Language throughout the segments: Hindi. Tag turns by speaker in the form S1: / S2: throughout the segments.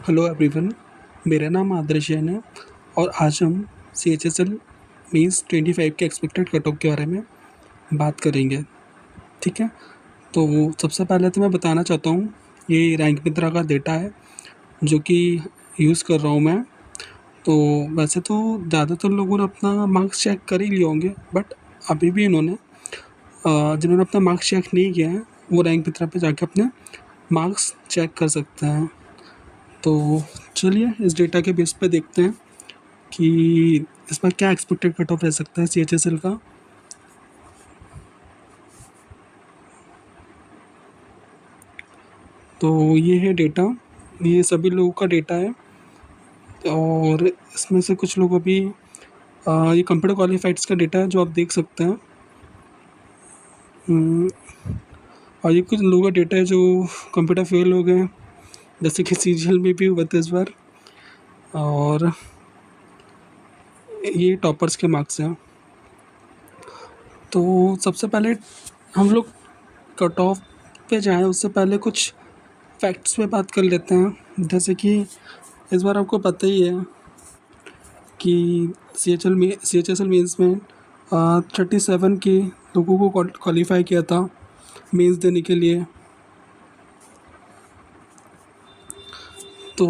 S1: हेलो एवरीवन, मेरा नाम आदर्श जैन है और आज हम CHSL मीन्स 25 के एक्सपेक्टेड कट ऑफ के बारे में बात करेंगे। ठीक है, तो सबसे पहले तो मैं बताना चाहता हूँ ये रैंक मित्रा का डेटा है जो कि यूज़ कर रहा हूँ मैं। तो वैसे तो ज़्यादातर लोगों ने अपना मार्क्स चेक कर ही लिए होंगे, बट अभी भी इन्होंने जिन्होंने अपना मार्क्स चेक नहीं किया है वो रैंक मित्रा पे जाके अपने मार्क्स चेक कर सकते हैं। तो चलिए इस डेटा के बेस पे देखते हैं कि इसमें क्या एक्सपेक्टेड कट ऑफ रह सकता है CHSL का। तो ये है डेटा, ये सभी लोगों का डेटा है और इसमें से कुछ लोग अभी ये कंप्यूटर क्वालिफाइड्स का डेटा है जो आप देख सकते हैं। और ये कुछ लोगों का डेटा है जो कंप्यूटर फेल हो गए हैं, जैसे कि CGL में भी हुआ था इस बार। और ये टॉपर्स के मार्क्स हैं। तो सबसे पहले हम लोग कट ऑफ पे जाएं उससे पहले कुछ फैक्ट्स पे बात कर लेते हैं। जैसे कि इस बार आपको पता ही है कि CHSL मेंस में 37 के लोगों को क्वालिफाई किया था मेंस देने के लिए। तो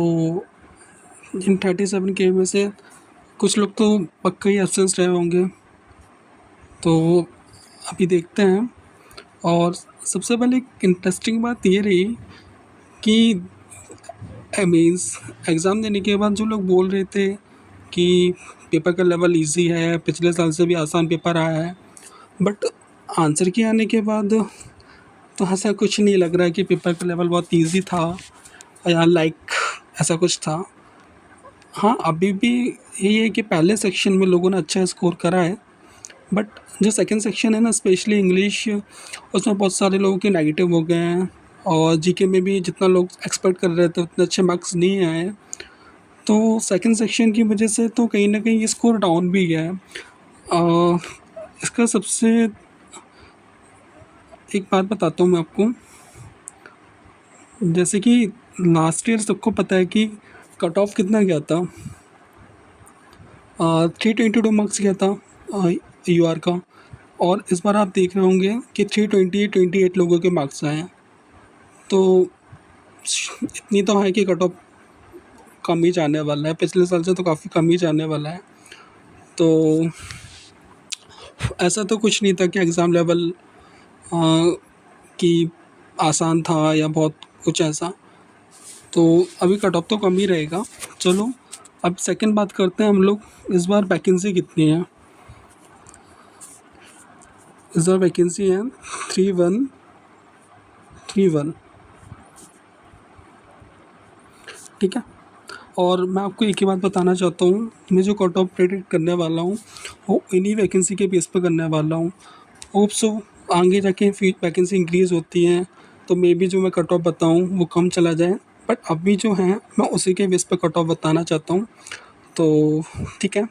S1: इन 37 के में से कुछ लोग तो पक्का ही एब्सेंस रहे होंगे, तो अभी देखते हैं। और सबसे पहले एक इंटरेस्टिंग बात ये रही कि मीन्स एग्ज़ाम देने के बाद जो लोग बोल रहे थे कि पेपर का लेवल इजी है, पिछले साल से भी आसान पेपर आया है, बट आंसर के आने के बाद तो ऐसा कुछ नहीं लग रहा है कि पेपर का लेवल बहुत इजी था या ऐसा कुछ था। हाँ, अभी भी यही है कि पहले सेक्शन में लोगों ने अच्छा स्कोर करा है, बट जो सेकंड सेक्शन है ना, स्पेशली इंग्लिश, उसमें बहुत सारे लोगों के नेगेटिव हो गए हैं और जीके में भी जितना लोग एक्सपेक्ट कर रहे थे उतने अच्छे मार्क्स नहीं आए। तो सेकंड सेक्शन की वजह से तो कहीं ना कहीं ये स्कोर डाउन भी गया है। इसका सबसे एक बात बताता हूँ मैं आपको। जैसे कि लास्ट ईयर सबको पता है कि कट ऑफ कितना गया था, 322 मार्क्स गया था UR का। और इस बार आप देख रहे होंगे कि 328 लोगों के मार्क्स आए हैं। तो इतनी तो है कि कट ऑफ कम ही जाने वाला है, पिछले साल से तो काफ़ी कम ही जाने वाला है। तो ऐसा तो कुछ नहीं था कि एग्ज़ाम लेवल कि आसान था या बहुत कुछ ऐसा। तो अभी कट ऑफ तो कम ही रहेगा। चलो अब सेकंड बात करते हैं हम लोग, इस बार वैकेंसी कितनी है। इस बार वैकेंसी है 3131। ठीक है, और मैं आपको एक ही बात बताना चाहता हूँ, मैं जो कट ऑफ प्रेडिक्ट करने वाला हूँ वो इन्हीं वैकेंसी के बेस पर करने वाला हूँ। होप सो आगे जाके वैकेंसी इंक्रीज़ होती हैं तो मे बी जो मैं कट ऑफ बताऊँ वो कम चला जाए, बट अभी जो है मैं उसी के बेस पर कट ऑफ बताना चाहता हूँ। तो ठीक है,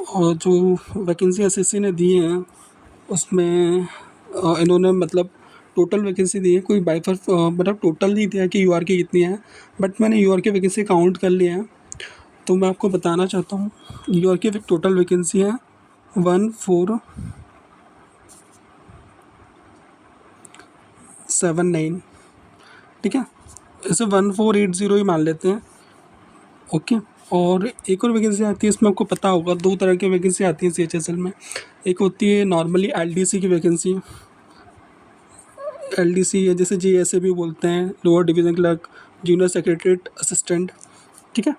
S1: और जो वैकेंसी SSC ने दी हैं उसमें इन्होंने मतलब टोटल वैकेंसी दी है, कोई मतलब टोटल नहीं दिया कि UR की कितनी है, बट मैंने UR की वैकेंसी काउंट कर लिया है। तो मैं आपको बताना चाहता हूँ UR की टोटल वैकेंसी है 1479। ठीक है, इसे 1480 ही मान लेते हैं। ओके, और एक और वैकेंसी आती है, इसमें आपको पता होगा दो तरह की वैकेंसी आती है CHSL में। एक होती है नॉर्मली LDC की वैकेंसी, LDC है जैसे JSA भी बोलते हैं, lower division clerk, junior secretariat assistant. ठीक है,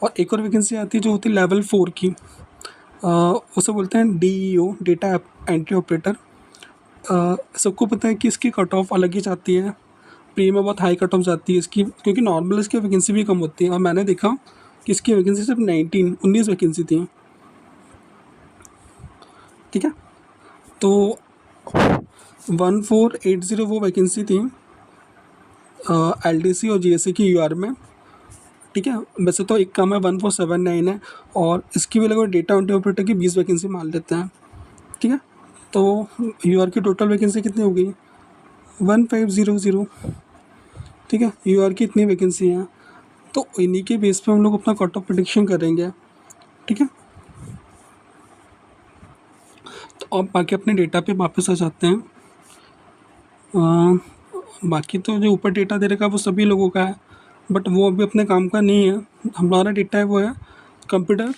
S1: और एक और वैकेंसी आती है जो होती है लेवल 4 की, उसे बोलते हैं DEO, डेटा एंट्री ऑपरेटर। सबको पता है कि इसकी कट ऑफ अलग ही जाती है, प्री में बहुत हाई कट ऑफ जाती है इसकी, क्योंकि नॉर्मल इसकी वैकेंसी भी कम होती है। और मैंने देखा कि इसकी वैकेंसी सिर्फ 19 वैकेंसी थी। ठीक है, तो 1480 वो वैकेंसी थी LDC और GSA की UR में। ठीक है, वैसे तो एक कम है, 1479 है, और इसकी भी लगभग डेटा एंट्री ऑपरेटर की 20 वैकेंसी मान लेते हैं। ठीक है, तो UR की टोटल वैकेंसी कितनी हो गई, 1500। ठीक है, UR की इतनी वैकेंसी है। तो इन्हीं के बेस पे हम लोग अपना कट ऑफ प्रेडिक्शन करेंगे, ठीक है। तो अब बाकी अपने डेटा पे वापस आ जाते हैं। बाकी तो जो ऊपर डेटा दे रखा है वो सभी लोगों का है, बट वो अभी अपने काम का नहीं है। हमारा डेटा है वो है कंप्यूटर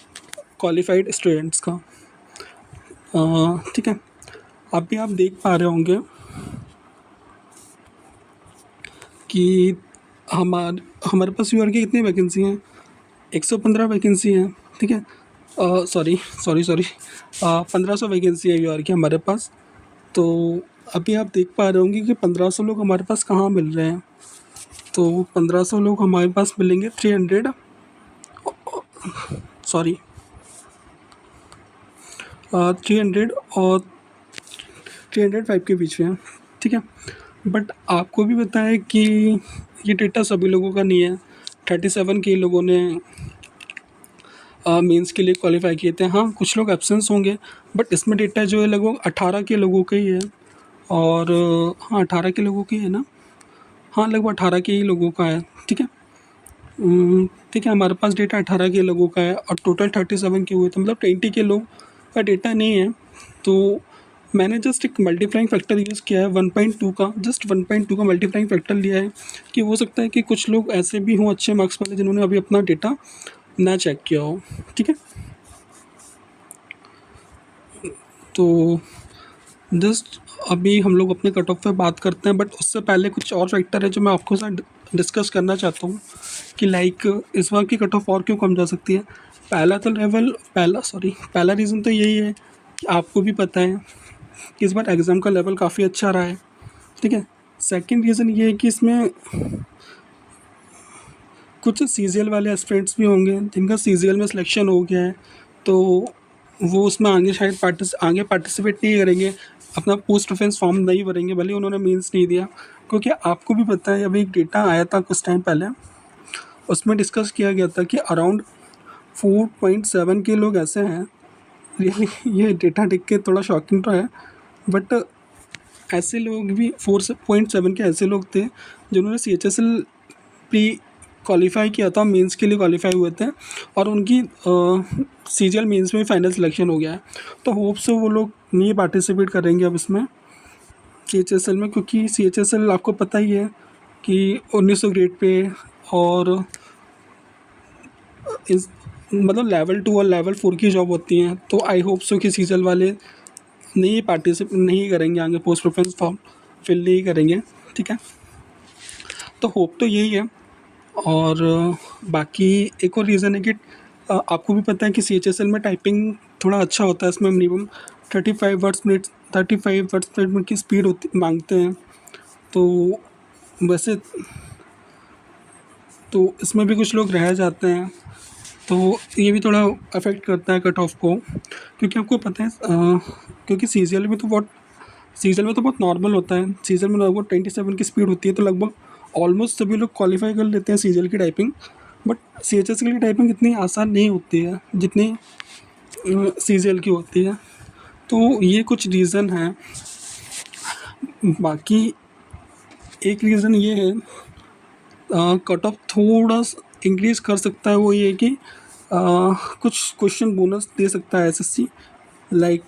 S1: क्वालिफाइड स्टूडेंट्स का, ठीक है। अभी आप देख पा रहे होंगे कि हमारे पास यूआर की कितनी वैकेंसी हैं, 115 वैकेंसी हैं, ठीक है। सॉरी सॉरी सॉरी 1500 वैकेंसी है यूआर की हमारे पास। तो अभी आप देख पा रहे होंगे कि 1500 लोग हमारे पास कहाँ मिल रहे हैं। तो 1500 लोग हमारे पास मिलेंगे 300 सॉरी 300 और 305 के बीच में, ठीक है। बट आपको भी पता है कि ये डेटा सभी लोगों का नहीं है। 37 के लोगों ने मेंस के लिए क्वालिफाई किए थे। हाँ, कुछ लोग एब्सेंस होंगे, बट इसमें डेटा जो है लगभग 18 के लोगों का ही है। और हाँ, 18 के लोगों की है ना, हाँ लगभग 18 के ही लोगों का है, ठीक है। ठीक है, हमारे पास डेटा 18 के लोगों का है और टोटल 37 के हुए, तो मतलब 20 के लोग का डेटा नहीं है। तो मैंने जस्ट एक मल्टीप्लाइंग फैक्टर यूज़ किया है 1.2 का, जस्ट 1.2 का मल्टीप्लाइंग फैक्टर लिया है कि हो सकता है कि कुछ लोग ऐसे भी हों अच्छे मार्क्स वाले जिन्होंने अभी अपना डेटा ना चेक किया हो, ठीक है। तो जस्ट अभी हम लोग अपने कट ऑफ पे बात करते हैं, बट उससे पहले कुछ और फैक्टर है जो मैं आपके साथ डिस्कस करना चाहता हूँ कि लाइक इस बार की कट ऑफ और क्यों कम जा सकती है। पहला रीज़न तो यही है कि आपको भी पता है कि इस बार एग्ज़ाम का लेवल काफ़ी अच्छा रहा है, ठीक है। सेकंड रीज़न ये है कि इसमें कुछ सीजीएल वाले एस्पिरेंट्स भी होंगे जिनका सीजीएल में सिलेक्शन हो गया है, तो वो उसमें आगे शायद पार्टिसिपेट नहीं करेंगे, अपना पोस्ट डिफेंस फॉर्म नहीं भरेंगे भले उन्होंने मीन्स नहीं दिया। क्योंकि आपको भी पता है अभी एक डेटा आया था कुछ टाइम पहले, उसमें डिस्कस किया गया था कि अराउंड 4.7 के लोग ऐसे हैं। रियली ये डेटा देख के थोड़ा शॉकिंग तो है, बट ऐसे लोग भी 4.7 के ऐसे लोग थे जिन्होंने CHSL प्री क्वालिफाई किया था, मेंस के लिए क्वालिफाई हुए थे और उनकी CGL मेंस में फाइनल सिलेक्शन हो गया है। तो होप से वो लोग नहीं पार्टिसिपेट करेंगे अब इसमें CHSL में, क्योंकि CHSL आपको पता ही है कि 1900 ग्रेड पे और इस मतलब लेवल 2 और लेवल 4 की जॉब होती हैं। तो आई होप सो कि CGL वाले नहीं करेंगे, आगे पोस्ट प्रेफरेंस फॉर्म फिल नहीं करेंगे, ठीक है। तो होप तो यही है। और बाकी एक और रीज़न है कि आपको भी पता है कि CHSL में टाइपिंग थोड़ा अच्छा होता है, इसमें मिनिमम 35 वर्ड्स पर मिनट की स्पीड होती मांगते हैं। तो वैसे तो इसमें भी कुछ लोग रह जाते हैं, तो ये भी थोड़ा अफेक्ट करता है कट ऑफ को। क्योंकि आपको पता है क्योंकि सीजीएल में तो बहुत नॉर्मल होता है। सीजीएल में लगभग 27 की स्पीड होती है, तो लगभग ऑलमोस्ट सभी लोग क्वालिफाई कर लेते हैं सीजीएल की टाइपिंग। बट CHSL की टाइपिंग इतनी आसान नहीं होती है जितनी सीजीएल की होती है। तो ये कुछ रीज़न हैं। बाकी एक रीज़न ये है कट ऑफ थोड़ा इंक्रीज़ कर सकता है, वो ये कि कुछ क्वेश्चन बोनस दे सकता है SSC, लाइक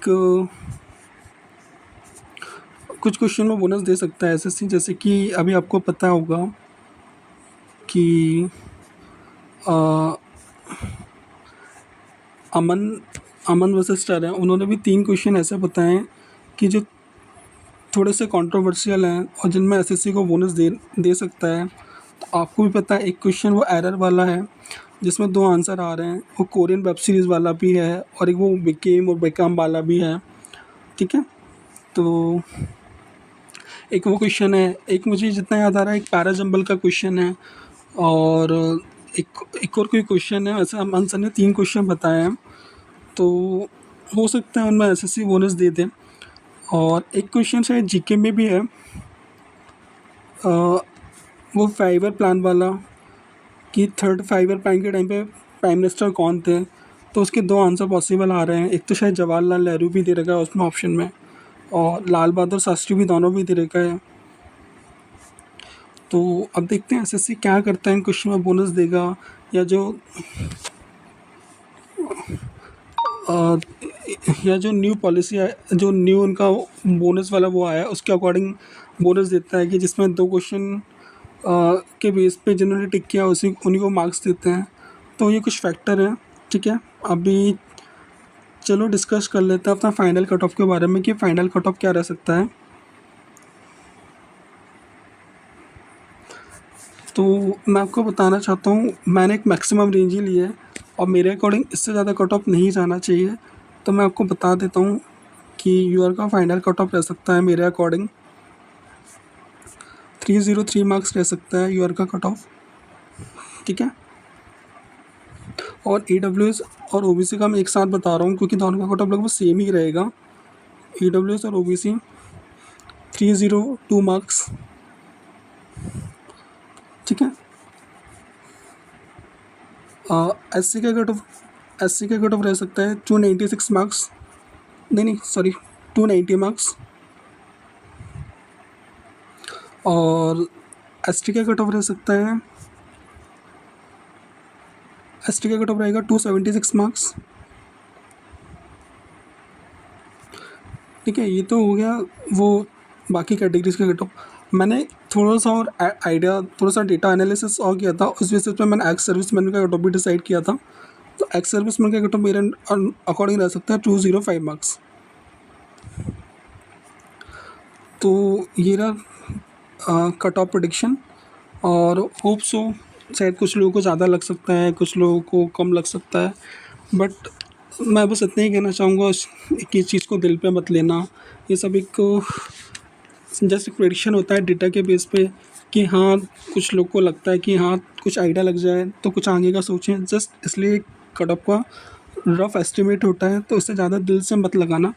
S1: कुछ क्वेश्चन में बोनस दे सकता है SSC। जैसे कि अभी आपको पता होगा कि अमन वर्सेस स्टार है, उन्होंने भी 3 क्वेश्चन ऐसे बताए हैं कि जो थोड़े से कंट्रोवर्शियल हैं और जिनमें SSC को बोनस दे सकता है। तो आपको भी पता है एक क्वेश्चन वो एरर वाला है जिसमें 2 आंसर आ रहे हैं, वो कोरियन वेब सीरीज़ वाला भी है और एक वो बिकेम और बेकम वाला भी है, ठीक है। तो एक वो क्वेश्चन है, एक मुझे जितना याद आ रहा है एक पैराजंबल का क्वेश्चन है और एक और कोई क्वेश्चन है। ऐसे अमन सर ने 3 क्वेश्चन बताए हैं, तो हो सकता है उनमें SSC बोनस दे दें। और एक क्वेश्चन शायद GK में भी है, वो फाइवर प्लान वाला कि थर्ड फाइवर प्लान के टाइम पे प्राइम मिनिस्टर कौन थे। तो उसके 2 आंसर पॉसिबल आ रहे हैं, एक तो शायद जवाहरलाल नेहरू भी दे रखा है उसमें ऑप्शन में और लाल बहादुर शास्त्री भी, दोनों भी दे रखा है। तो अब देखते हैं एसएससी क्या करता है, क्वेश्चन में बोनस देगा या अ, जो न्यू पॉलिसी है, जो न्यू उनका बोनस वाला वो आया है उसके अकॉर्डिंग बोनस देता है कि जिसमें 2 क्वेश्चन के बेस पे जिन्होंने टिक किया उसी उन्हीं को मार्क्स देते हैं। तो ये कुछ फैक्टर हैं, ठीक है। अभी चलो डिस्कस कर लेते हैं अपना फाइनल कट ऑफ के बारे में कि फाइनल कट ऑफ क्या रह सकता है। तो मैं आपको बताना चाहता हूँ, मैंने एक मैक्सिमम रेंज ही ली है और मेरे अकॉर्डिंग इससे ज़्यादा कट ऑफ नहीं जाना चाहिए। तो मैं आपको बता देता हूँ कि यूआर का फाइनल कट ऑफ रह सकता है मेरे अकॉर्डिंग 303 मार्क्स रह सकता है यूआर का कट ऑफ, ठीक है। और ईडब्ल्यूएस और ओबीसी का मैं एक साथ बता रहा हूँ क्योंकि दोनों का कट ऑफ लगभग सेम ही रहेगा। ईडब्ल्यूएस और ओबीसी 302 मार्क्स, ठीक है। एससी का कट ऑफ रह सकता है 296 मार्क्स, नहीं सॉरी 290 मार्क्स। और एसटी का कट ऑफ रह सकता है, एसटी का कट ऑफ रहेगा 276 मार्क्स, ठीक है। ये तो हो गया वो बाकी कैटेगरीज का कट ऑफ। मैंने थोड़ा सा और आइडिया, थोड़ा सा डेटा एनालिसिस और किया था, उस बेसिस पे मैंने एक्स सर्विसमैन का कट ऑफ भी डिसाइड किया था। तो एक्स सर्विसमैन का कट ऑफ मेरे अकॉर्डिंग रह सकता है 205 मार्क्स। तो ये रहा कट ऑफ प्रेडिक्शन और होप सो शायद कुछ लोगों को ज़्यादा लग सकता है, कुछ लोगों को कम लग सकता है, बट मैं बस इतना ही कहना चाहूँगा कि इस चीज़ को दिल पे मत लेना। ये सब एक जस्ट प्रेडिक्शन होता है डेटा के बेस पे कि हाँ कुछ लोग को लगता है कि हाँ कुछ आइडिया लग जाए तो कुछ आगे का सोचें, जस्ट इसलिए कट ऑफ का रफ एस्टिमेट होता है, तो इससे ज़्यादा दिल से मत लगाना।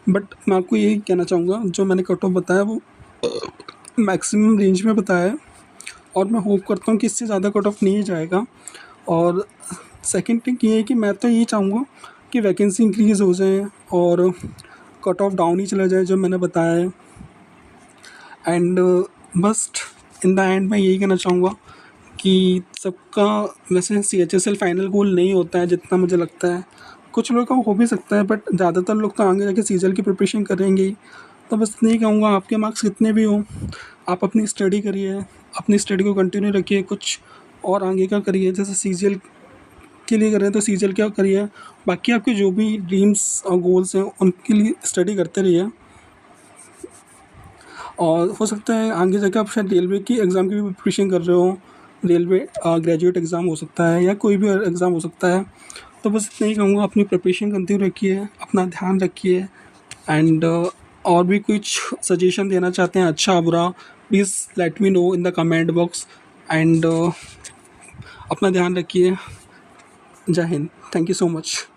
S1: बट मैं आपको यही कहना चाहूँगा, जो मैंने कट ऑफ बताया वो मैक्सिमम रेंज में बताया है और मैं होप करता हूँ कि इससे ज़्यादा कट ऑफ नहीं जाएगा। और सेकंड थिंग ये है कि मैं तो यही चाहूँगा कि वैकेंसी इंक्रीज़ हो जाए और कट ऑफ डाउन ही चला जाए जो मैंने बताया है। एंड बस इन द एंड मैं यही कहना चाहूँगा कि सबका वैसे CHSL फाइनल गोल नहीं होता है जितना मुझे लगता है, कुछ लोगों का हो भी सकता है, बट ज़्यादातर लोग तो आगे जाके CGL की प्रिपरेशन करेंगे ही। तो बस नहीं कहूँगा आपके मार्क्स कितने भी हों, आप अपनी स्टडी करिए, अपनी स्टडी को कंटिन्यू रखिए, कुछ और आगे का करिए। जैसे CGL के लिए कर रहे हैं तो CGL क्या करिए, बाकी आपके जो भी ड्रीम्स और गोल्स हैं उनके लिए स्टडी करते रहिए। और हो सकता है आगे जाके आप शायद रेलवे की एग्ज़ाम की भी प्रिपरेशन कर रहे हो, रेलवे ग्रेजुएट एग्ज़ाम हो सकता है या कोई भी एग्ज़ाम हो सकता है। तो बस इतना ही कहूँगा, अपनी प्रिपरेशन कंटिन्यू रखिए, अपना ध्यान रखिए। एंड और भी कुछ सजेशन देना चाहते हैं अच्छा बुरा, please let me know in the comment box. And अपना ध्यान रखिए। जय Hind, thank you so much.